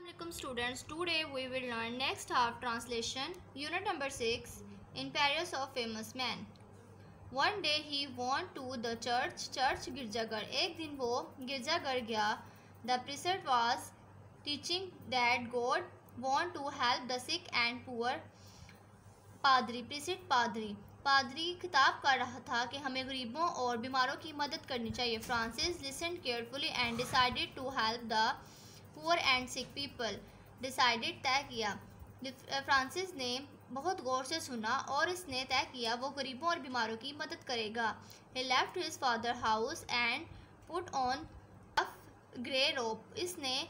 Assalamualaikum students, today we will learn next half translation, unit number 6, in Paris of famous man. One day he went to the church गिरजाघर. एक दिन वो गिरजाघर गया. The priest was teaching that God want to help the sick and poor. पादरी खिताब कर रहा था कि हमें गरीबों और बीमारों की मदद करनी चाहिए. Francis listened carefully and decided to help the poor and sick people. Decided तय किया. फ्रांसिस ने बहुत गौर से सुना और इसने तय किया वो गरीबों और बीमारों की मदद करेगा. He left his father house and put on grey rope. इसने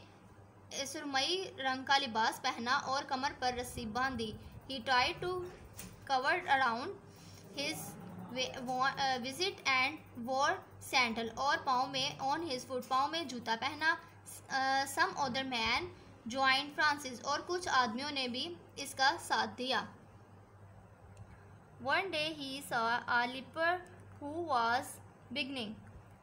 सुरमई रंग का लिबास पहना और कमर पर रस्सी बांधी. He try to cover around his visit and wore sandal. और पाँव में ऑन हिज फुट, पाँव में जूता पहना. Some other man joined Francis. और कुछ आदमियों ने भी इसका साथ दिया. One day he saw a leper who was begging.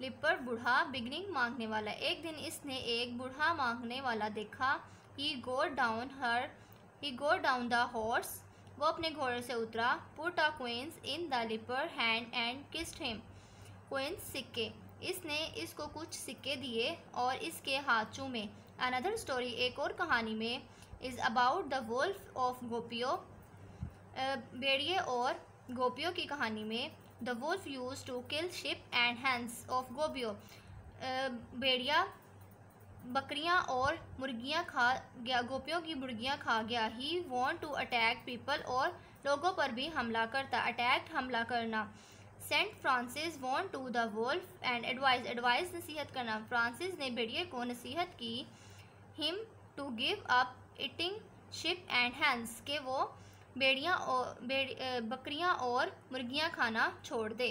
leper बूढ़ा, begging मांगने वाला. एक दिन इसने एक बूढ़ा मांगने वाला देखा. He got down the horse. वो अपने घोड़े से उतरा. Put a coins in the leper hand and kissed him. coins सिक्के. इसने इसको कुछ सिक्के दिए और इसके हाथ चूमे. अनदर स्टोरी, एक और कहानी में, is about the wolf of गोपियो. भेड़िए और गोपियों की कहानी में. The wolf use to kill sheep and hens of गोपियो. भेड़िया बकरियां और मुर्गियां खा गया, गोपियों की मुर्गियां खा गया. He want to attack people. और लोगों पर भी हमला करता. अटैक्ट हमला करना. Saint Francis want to the wolf and advise नसीहत करना. फ्रांसिस ने भेड़िए को नसीहत की. Him to give up eating sheep and hens, के वो बकरियां और मुर्गियां खाना छोड़ दे.